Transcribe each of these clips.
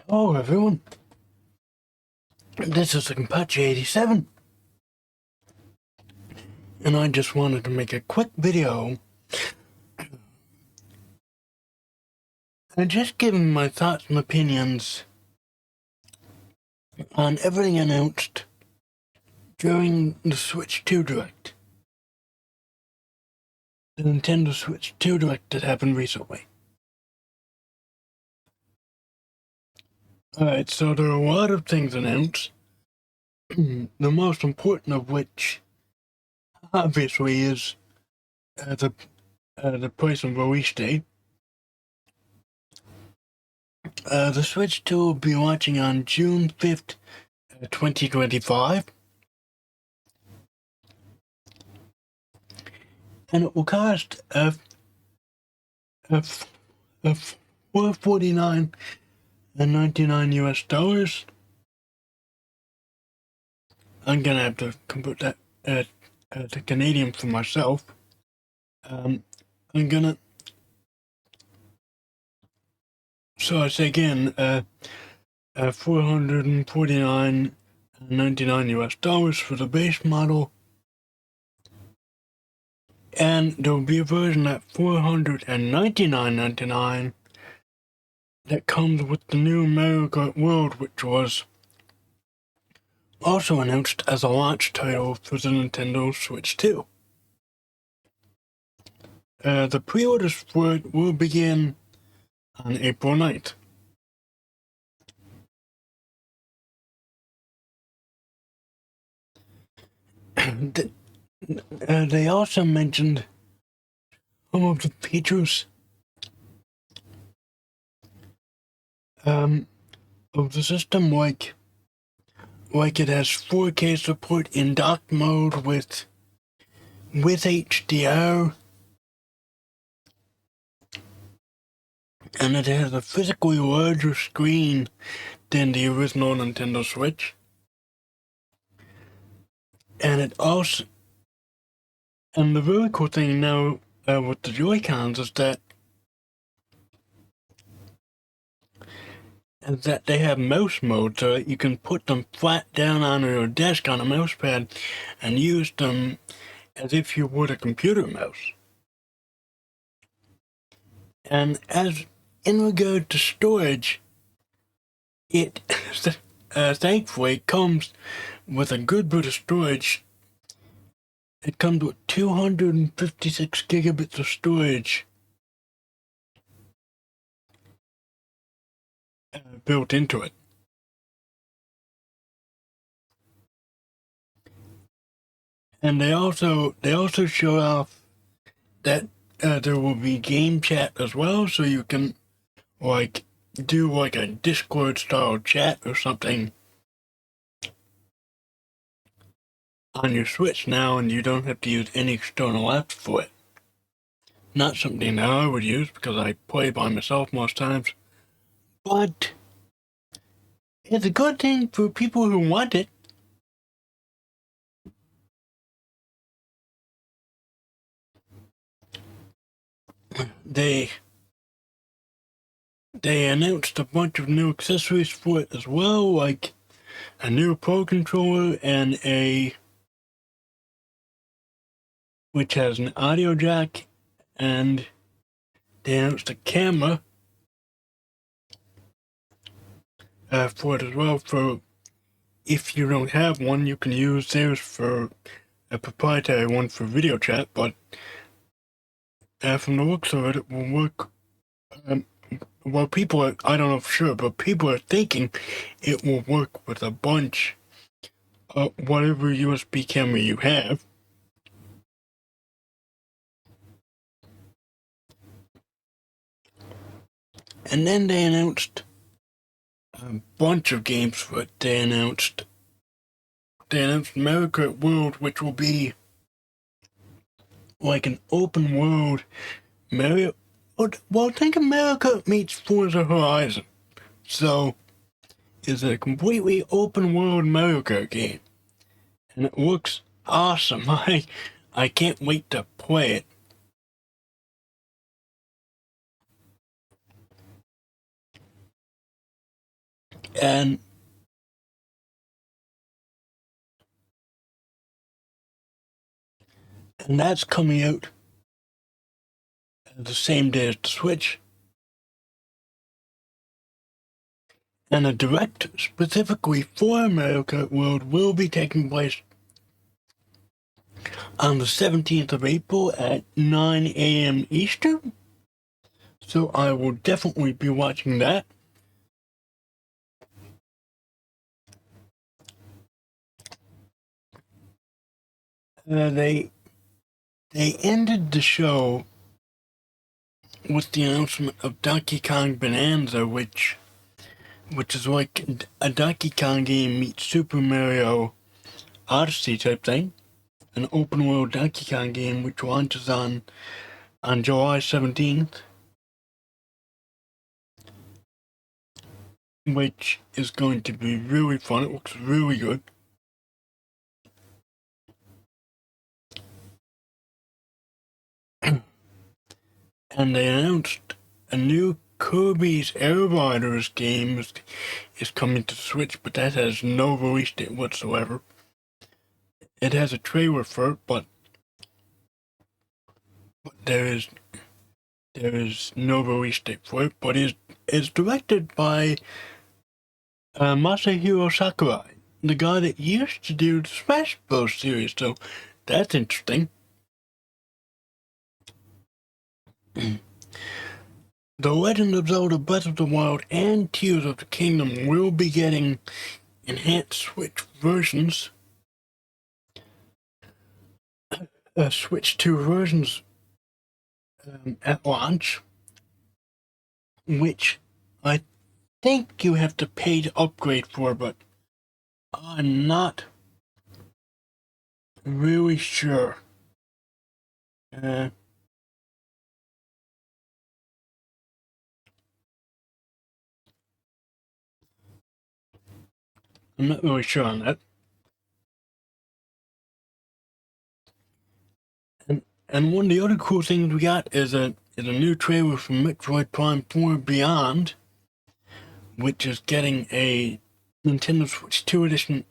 Hello everyone, this is Apache 87, and I just wanted to make a quick video and just giving my thoughts and opinions on everything announced during the Switch 2 Direct. The Nintendo Switch 2 Direct that happened recently. Alright, so there are a lot of things announced, the most important of which obviously is the price and release date. The Switch 2 will be launching on June 5th, 2025. And it will cost $449.99 US. I'm gonna have to convert that to Canadian for myself. So I say again, $449.99 US for the base model. And there will be a version at $499.99 that comes with the new Mario Kart World, which was also announced as a launch title for the Nintendo Switch 2. The pre-orders for it will begin on April 9th. They also mentioned some of the features of the system, like it has 4K support in dock mode with HDR, and it has a physically larger screen than the original Nintendo Switch. And it also, and the really cool thing now with the Joy-Cons is that they have mouse mode, so you can put them flat down on your desk on a mouse pad and use them as if you would a computer mouse. And as in regard to storage, it thankfully comes with a good bit of storage. It comes with 256 gigabits of storage built into it. And they also show off that there will be game chat as well, so you can do a Discord style chat or something on your Switch now, and you don't have to use any external apps for it. Not something that I would use because I play by myself most times, but it's a good thing for people who want it. They announced a bunch of new accessories for it as well, like a new Pro Controller and which has an audio jack, and they announced a camera for it as well. For if you don't have one, you can use theirs for a proprietary one for video chat, but from the looks of it, it will work. Well, people are, I don't know for sure, but people are thinking it will work with a bunch of whatever USB camera you have. And then they announced a bunch of games for it. They announced Mario Kart World, which will be like an open world Mario. Well, think of Mario Kart meets Forza Horizon. So, it's a completely open world Mario Kart game. And it looks awesome. I can't wait to play it. And that's coming out the same day as the Switch. And a direct specifically for America World will be taking place on the 17th of April at 9 a.m. Eastern. So I will definitely be watching that. They ended the show with the announcement of Donkey Kong Bonanza, which is like a Donkey Kong game meets Super Mario Odyssey type thing. An open world Donkey Kong game which launches on July 17th. Which is going to be really fun. It looks really good. And they announced a new Kirby's Air Riders game is coming to Switch, but that has no release date whatsoever. It has a trailer for it, but there is no release date for it. But it's directed by Masahiro Sakurai, the guy that used to do the Smash Bros. Series, so that's interesting. The Legend of Zelda Breath of the Wild and Tears of the Kingdom will be getting enhanced Switch versions. Switch 2 versions at launch, which I think you have to pay to upgrade for, but I'm not really sure. I'm not really sure on that. And one of the other cool things we got is a new trailer for Metroid Prime 4 Beyond, which is getting a Nintendo Switch 2 edition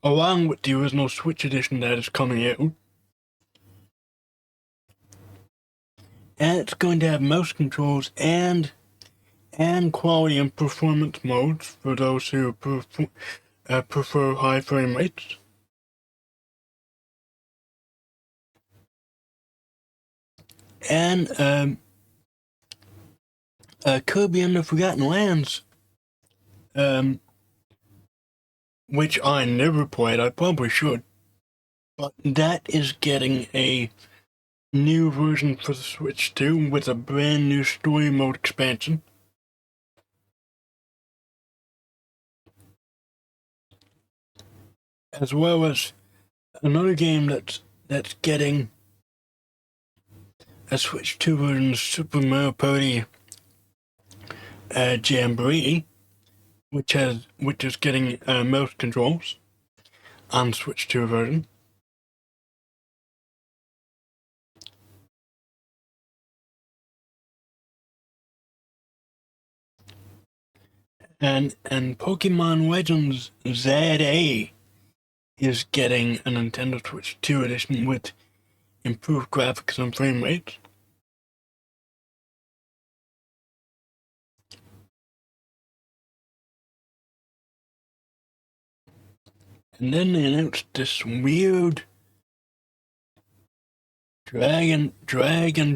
along with the original Switch edition that is coming out. And it's going to have mouse controls and quality and performance modes for those who prefer high frame rates. And Kirby and the Forgotten Lands, which I never played. I probably should, but that is getting a new version for the Switch 2 with a brand new story mode expansion. As well as another game that's getting a Switch 2 version, Super Mario Party Jamboree, which is getting mouse controls on Switch 2 version. And Pokemon Legends ZA is getting a Nintendo Switch 2 edition with improved graphics and frame rates. And then they announced this weird Drag and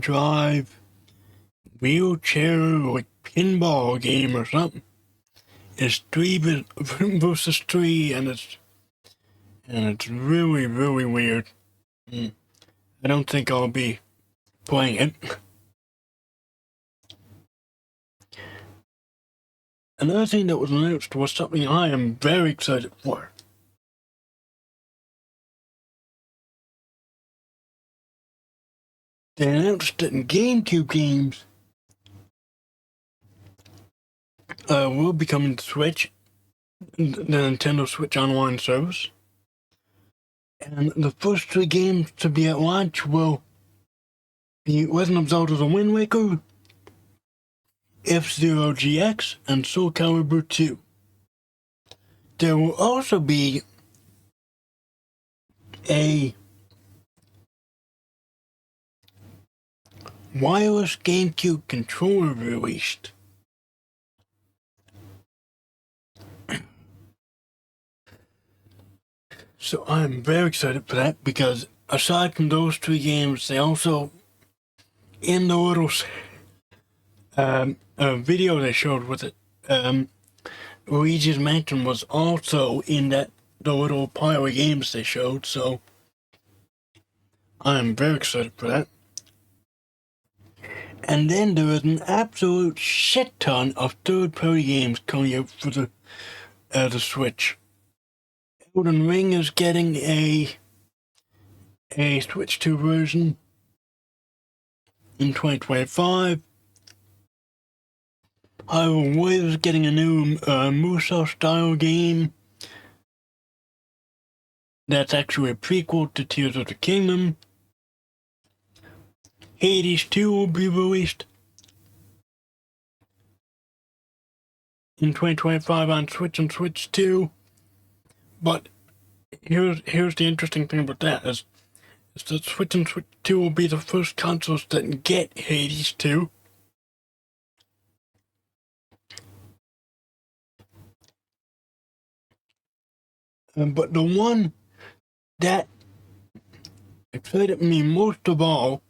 Drive wheelchair like pinball game or something. It's 3 versus 3, and it's really, really weird. I don't think I'll be playing it. Another thing that was announced was something I am very excited for. They announced that GameCube games will be coming to Switch, the Nintendo Switch Online service. And the first 3 games to be at launch will be Legend of Zelda: The Wind Waker, F-Zero GX, and Soul Calibur 2. There will also be a wireless GameCube controller released. So I'm very excited for that, because aside from those three games, they also, in the little video they showed with it, Luigi's Mansion was also in the little pile of games they showed, so I'm very excited for that. And then there is an absolute shit ton of third-party games coming out for the Switch. Elden Ring is getting a Switch 2 version in 2025. Hyrule Warriors is getting a new Musou-style game that's actually a prequel to Tears of the Kingdom. Hades 2 will be released in 2025 on Switch and Switch 2. But here's the interesting thing about that is that Switch and Switch 2 will be the first consoles that get Hades 2. But the one that excited me most of all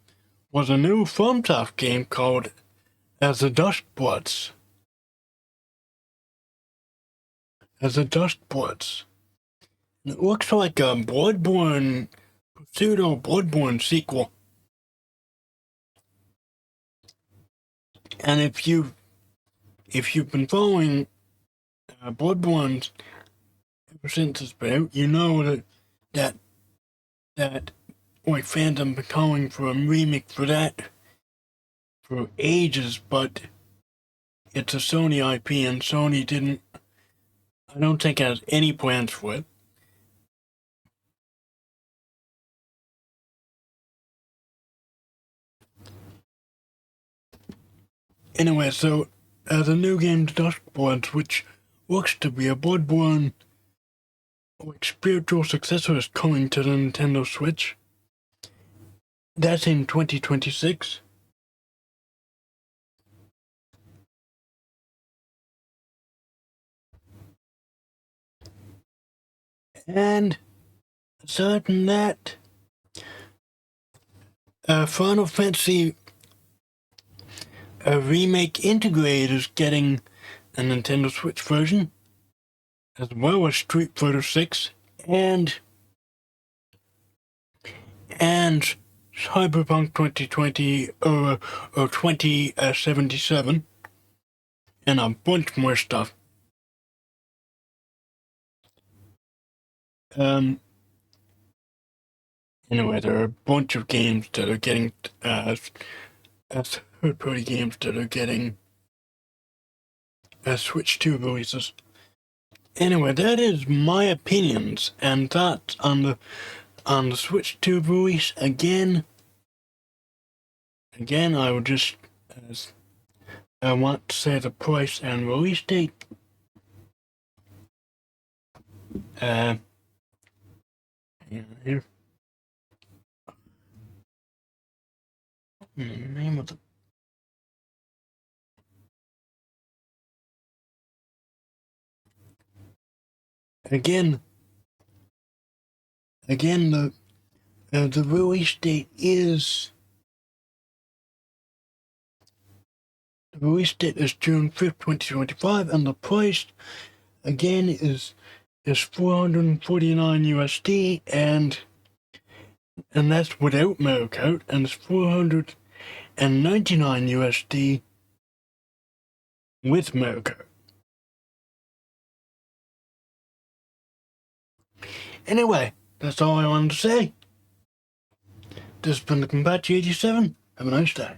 was a new FromSoft game called As the Dust Bloods. As the Dust Bloods. And it looks like a Bloodborne, pseudo-Bloodborne sequel. And if you've been following Bloodborne ever since it's been out, you know that fans have been calling for a remake for that for ages, but it's a Sony IP, and Sony I don't think has any plans for it. Anyway, so the new game Dustbloods, which looks to be a Bloodborne spiritual successor, is coming to the Nintendo Switch. That's in 2026. And aside from that, Final Fantasy Remake Integrated is getting a Nintendo Switch version, as well as Street Fighter 6 and Cyberpunk 2020 or 2077, and a bunch more stuff. Anyway, there are a bunch of games that are getting third-party games that are getting Switch 2 releases. Anyway, that is my opinions and thoughts on the Switch 2 release. Again, I would just I want to say the price and release date. Here. Name of the Again, the release date is June 5th, 2025, and the price again is $449 USD, and that's without Mario Kart, and it's $499 USD with Mario Kart. Anyway, that's all I wanted to say. This has been the Kombachi 87. Have a nice day.